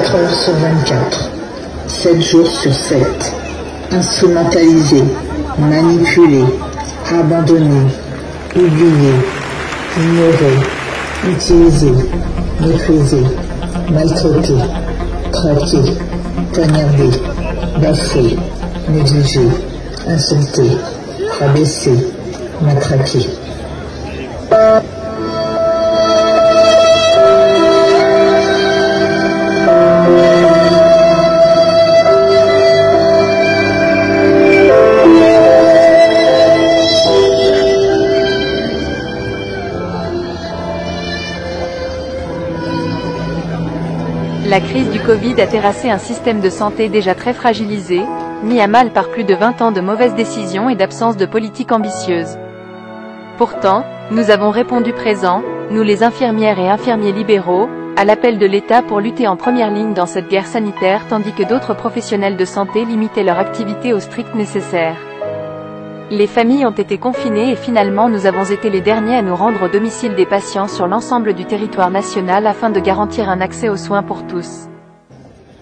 24 heures sur 24, 7 jours sur 7, instrumentalisés, manipulés, abandonnés, oubliés, ignorés, utilisés, méprisés, maltraités, traqués, poignardés, bafoués, négligés, insultés, rabaissés, matraqués. La crise du Covid a terrassé un système de santé déjà très fragilisé, mis à mal par plus de 20 ans de mauvaises décisions et d'absence de politique ambitieuse. Pourtant, nous avons répondu présent, nous les infirmières et infirmiers libéraux, à l'appel de l'État pour lutter en première ligne dans cette guerre sanitaire tandis que d'autres professionnels de santé limitaient leur activité au strict nécessaire. Les familles ont été confinées et finalement nous avons été les derniers à nous rendre au domicile des patients sur l'ensemble du territoire national afin de garantir un accès aux soins pour tous.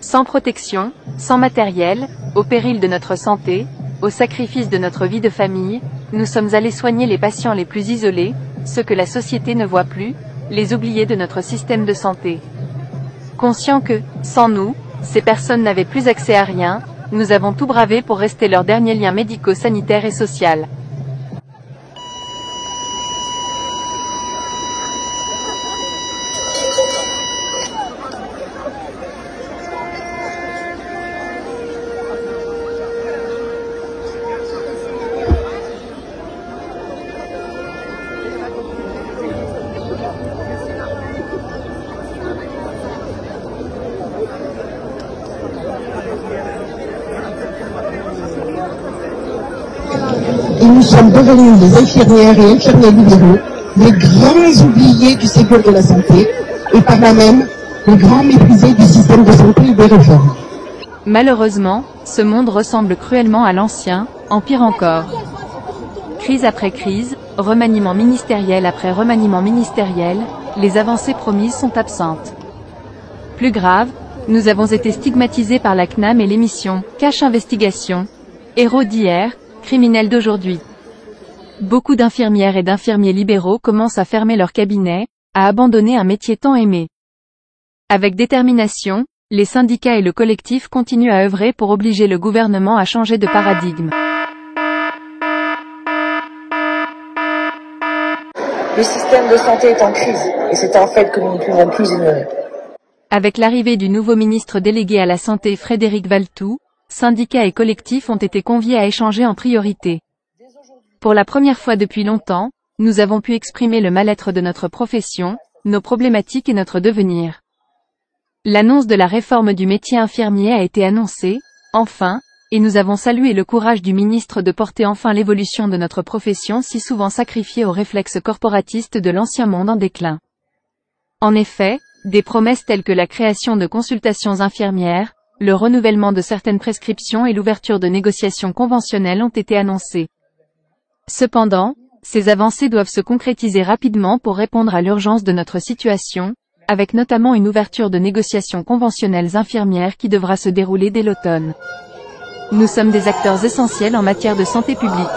Sans protection, sans matériel, au péril de notre santé, au sacrifice de notre vie de famille, nous sommes allés soigner les patients les plus isolés, ceux que la société ne voit plus, les oubliés de notre système de santé. Conscients que, sans nous, ces personnes n'avaient plus accès à rien, nous avons tout bravé pour rester leur dernier lien médico-sanitaire et social. Et nous sommes devenus, les infirmières et infirmiers libéraux, les grands oubliés du Ségur de la santé, et par là même, les grands méprisés du système de santé et des réformes. Malheureusement, ce monde ressemble cruellement à l'ancien, empire encore. Crise après crise, remaniement ministériel après remaniement ministériel, les avancées promises sont absentes. Plus grave, nous avons été stigmatisés par la CNAM et l'émission « Cache Investigation », héros d'hier, criminels d'aujourd'hui. Beaucoup d'infirmières et d'infirmiers libéraux commencent à fermer leur cabinet, à abandonner un métier tant aimé. Avec détermination, les syndicats et le collectif continuent à œuvrer pour obliger le gouvernement à changer de paradigme. Le système de santé est en crise, et c'est un fait que nous ne pouvons plus ignorer. Avec l'arrivée du nouveau ministre délégué à la Santé Frédéric Valletoux, syndicats et collectifs ont été conviés à échanger en priorité. Pour la première fois depuis longtemps, nous avons pu exprimer le mal-être de notre profession, nos problématiques et notre devenir. L'annonce de la réforme du métier infirmier a été annoncée, enfin, et nous avons salué le courage du ministre de porter enfin l'évolution de notre profession si souvent sacrifiée aux réflexes corporatistes de l'ancien monde en déclin. En effet, des promesses telles que la création de consultations infirmières, le renouvellement de certaines prescriptions et l'ouverture de négociations conventionnelles ont été annoncées. Cependant, ces avancées doivent se concrétiser rapidement pour répondre à l'urgence de notre situation, avec notamment une ouverture de négociations conventionnelles infirmières qui devra se dérouler dès l'automne. Nous sommes des acteurs essentiels en matière de santé publique.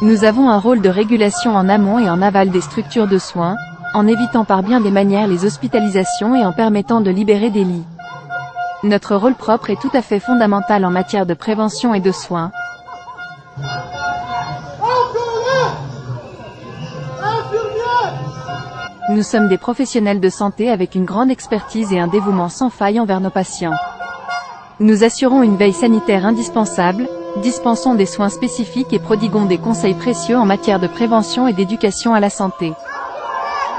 Nous avons un rôle de régulation en amont et en aval des structures de soins, en évitant par bien des manières les hospitalisations et en permettant de libérer des lits. Notre rôle propre est tout à fait fondamental en matière de prévention et de soins. Nous sommes des professionnels de santé avec une grande expertise et un dévouement sans faille envers nos patients. Nous assurons une veille sanitaire indispensable, dispensons des soins spécifiques et prodiguons des conseils précieux en matière de prévention et d'éducation à la santé.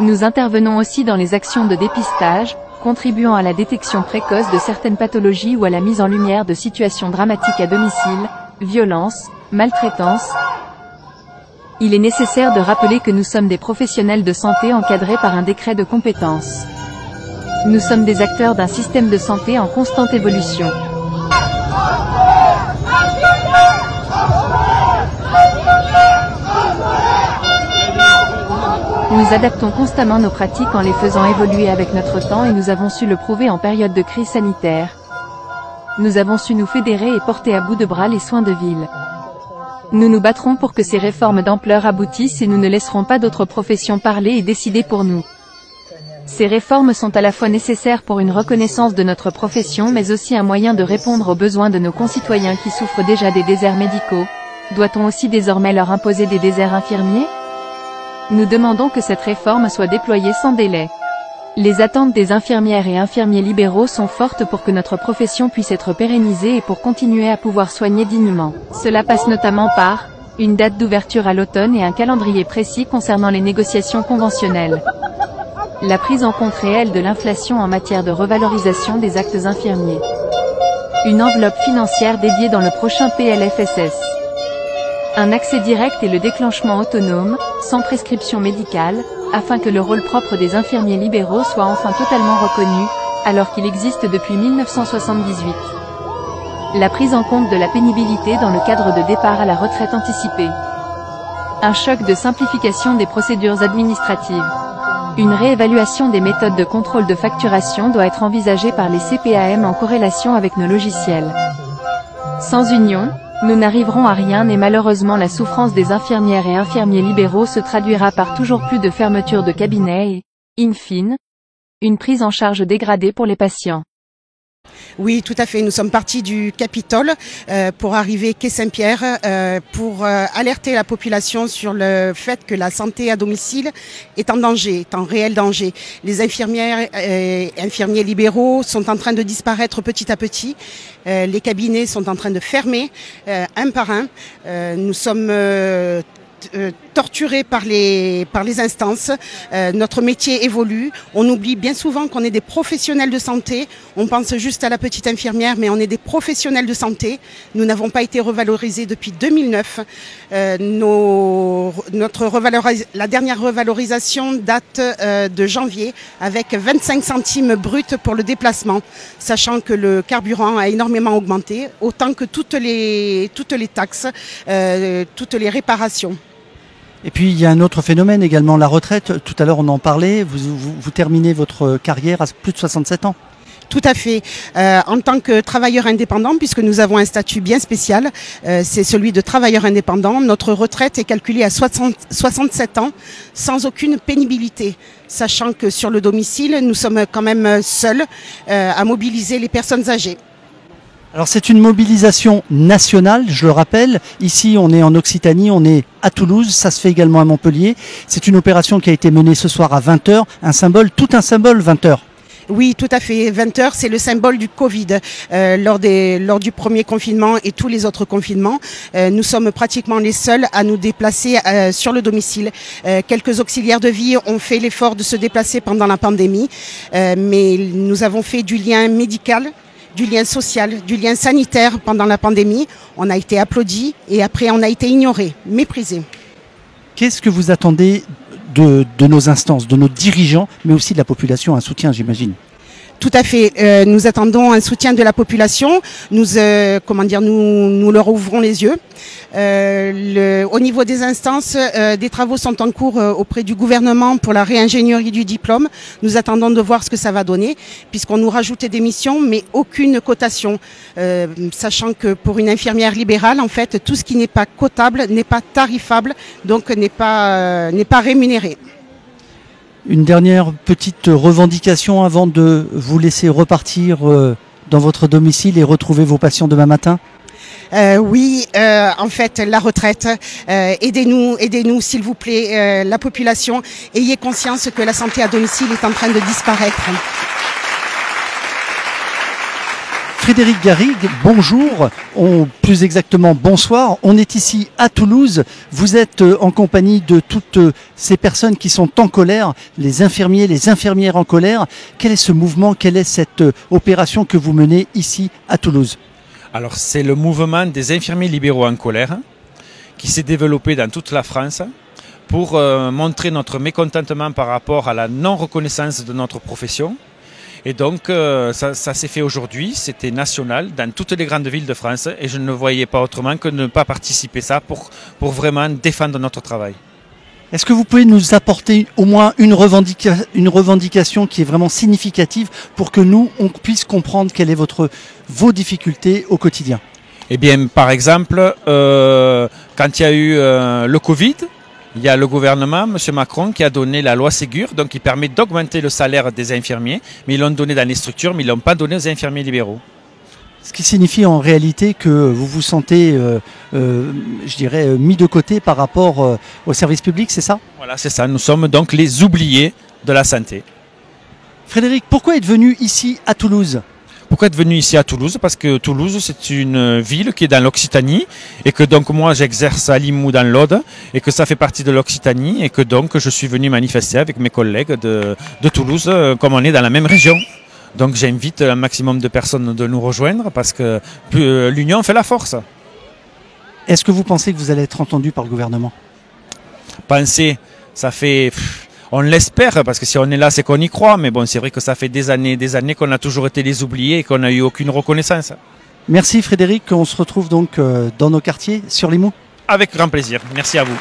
Nous intervenons aussi dans les actions de dépistage, contribuant à la détection précoce de certaines pathologies ou à la mise en lumière de situations dramatiques à domicile, violences, maltraitance. Il est nécessaire de rappeler que nous sommes des professionnels de santé encadrés par un décret de compétence. Nous sommes des acteurs d'un système de santé en constante évolution. Nous adaptons constamment nos pratiques en les faisant évoluer avec notre temps et nous avons su le prouver en période de crise sanitaire. Nous avons su nous fédérer et porter à bout de bras les soins de ville. Nous nous battrons pour que ces réformes d'ampleur aboutissent et nous ne laisserons pas d'autres professions parler et décider pour nous. Ces réformes sont à la fois nécessaires pour une reconnaissance de notre profession mais aussi un moyen de répondre aux besoins de nos concitoyens qui souffrent déjà des déserts médicaux. Doit-on aussi désormais leur imposer des déserts infirmiers ? Nous demandons que cette réforme soit déployée sans délai. Les attentes des infirmières et infirmiers libéraux sont fortes pour que notre profession puisse être pérennisée et pour continuer à pouvoir soigner dignement. Cela passe notamment par une date d'ouverture à l'automne et un calendrier précis concernant les négociations conventionnelles. La prise en compte réelle de l'inflation en matière de revalorisation des actes infirmiers. Une enveloppe financière dédiée dans le prochain PLFSS. Un accès direct et le déclenchement autonome, sans prescription médicale, afin que le rôle propre des infirmiers libéraux soit enfin totalement reconnu, alors qu'il existe depuis 1978. La prise en compte de la pénibilité dans le cadre de départ à la retraite anticipée. Un choc de simplification des procédures administratives. Une réévaluation des méthodes de contrôle de facturation doit être envisagée par les CPAM en corrélation avec nos logiciels. Sans union, nous n'arriverons à rien et malheureusement la souffrance des infirmières et infirmiers libéraux se traduira par toujours plus de fermetures de cabinets et, in fine, une prise en charge dégradée pour les patients. Oui, tout à fait. Nous sommes partis du Capitole pour arriver quai Saint-Pierre pour alerter la population sur le fait que la santé à domicile est en danger, est en réel danger. Les infirmières et infirmiers libéraux sont en train de disparaître petit à petit. Les cabinets sont en train de fermer un par un. Nous sommes torturés par les instances. Notre métier évolue. On oublie bien souvent qu'on est des professionnels de santé. On pense juste à la petite infirmière, mais on est des professionnels de santé. Nous n'avons pas été revalorisés depuis 2009. La dernière revalorisation date de janvier avec 25 centimes bruts pour le déplacement, sachant que le carburant a énormément augmenté, autant que toutes les taxes, toutes les réparations. Et puis il y a un autre phénomène également, la retraite. Tout à l'heure on en parlait, vous terminez votre carrière à plus de 67 ans. Tout à fait. En tant que travailleur indépendant, puisque nous avons un statut bien spécial, c'est celui de travailleur indépendant, notre retraite est calculée à 67 ans sans aucune pénibilité, sachant que sur le domicile, nous sommes quand même seuls à mobiliser les personnes âgées. Alors c'est une mobilisation nationale, je le rappelle. Ici on est en Occitanie, on est à Toulouse, ça se fait également à Montpellier. C'est une opération qui a été menée ce soir à 20h, tout un symbole 20h. Oui, tout à fait. 20h, c'est le symbole du Covid. Lors du premier confinement et tous les autres confinements, nous sommes pratiquement les seuls à nous déplacer sur le domicile. Quelques auxiliaires de vie ont fait l'effort de se déplacer pendant la pandémie, mais nous avons fait du lien médical, du lien social, du lien sanitaire pendant la pandémie. On a été applaudis et après on a été ignorés, méprisés. Qu'est-ce que vous attendez de nos instances, de nos dirigeants, mais aussi de la population, un soutien j'imagine? Tout à fait. Nous attendons un soutien de la population. Nous leur ouvrons les yeux. Au niveau des instances, des travaux sont en cours auprès du gouvernement pour la réingénierie du diplôme. Nous attendons de voir ce que ça va donner, puisqu'on nous rajoutait des missions, mais aucune cotation. Sachant que pour une infirmière libérale, en fait, tout ce qui n'est pas cotable n'est pas tarifable, donc n'est pas rémunéré. Une dernière petite revendication avant de vous laisser repartir dans votre domicile et retrouver vos patients demain matin? Oui, en fait, la retraite, aidez-nous s'il vous plaît, la population, ayez conscience que la santé à domicile est en train de disparaître. Frédéric Garrigue, bonjour, plus exactement bonsoir. On est ici à Toulouse. Vous êtes en compagnie de toutes ces personnes qui sont en colère, les infirmiers, les infirmières en colère. Quel est ce mouvement, quelle est cette opération que vous menez ici à Toulouse? Alors c'est le mouvement des infirmiers libéraux en colère qui s'est développé dans toute la France pour montrer notre mécontentement par rapport à la non-reconnaissance de notre profession. Et donc ça s'est fait aujourd'hui, c'était national dans toutes les grandes villes de France et je ne voyais pas autrement que ne pas participer à ça pour vraiment défendre notre travail. Est-ce que vous pouvez nous apporter au moins une revendication qui est vraiment significative pour que nous, on puisse comprendre quelles sont vos difficultés au quotidien? Eh bien, par exemple, quand il y a eu le Covid, il y a le gouvernement, M. Macron, qui a donné la loi Ségur, donc qui permet d'augmenter le salaire des infirmiers, mais ils l'ont donné dans les structures, mais ils ne l'ont pas donné aux infirmiers libéraux. Ce qui signifie en réalité que vous vous sentez, je dirais, mis de côté par rapport au service public, c'est ça? Voilà, c'est ça. Nous sommes donc les oubliés de la santé. Frédéric, pourquoi êtes venu ici à Toulouse? Pourquoi être venu ici à Toulouse? Parce que Toulouse, c'est une ville qui est dans l'Occitanie et que donc moi j'exerce à Limoux dans l'Aude et que ça fait partie de l'Occitanie et que donc je suis venu manifester avec mes collègues de Toulouse comme on est dans la même région. Donc j'invite un maximum de personnes de nous rejoindre parce que l'union fait la force. Est-ce que vous pensez que vous allez être entendu par le gouvernement? Penser, ça fait... On l'espère, parce que si on est là, c'est qu'on y croit. Mais bon, c'est vrai que ça fait des années qu'on a toujours été les oubliés et qu'on n'a eu aucune reconnaissance. Merci Frédéric, on se retrouve donc dans nos quartiers, sur Limoux. Avec grand plaisir. Merci à vous.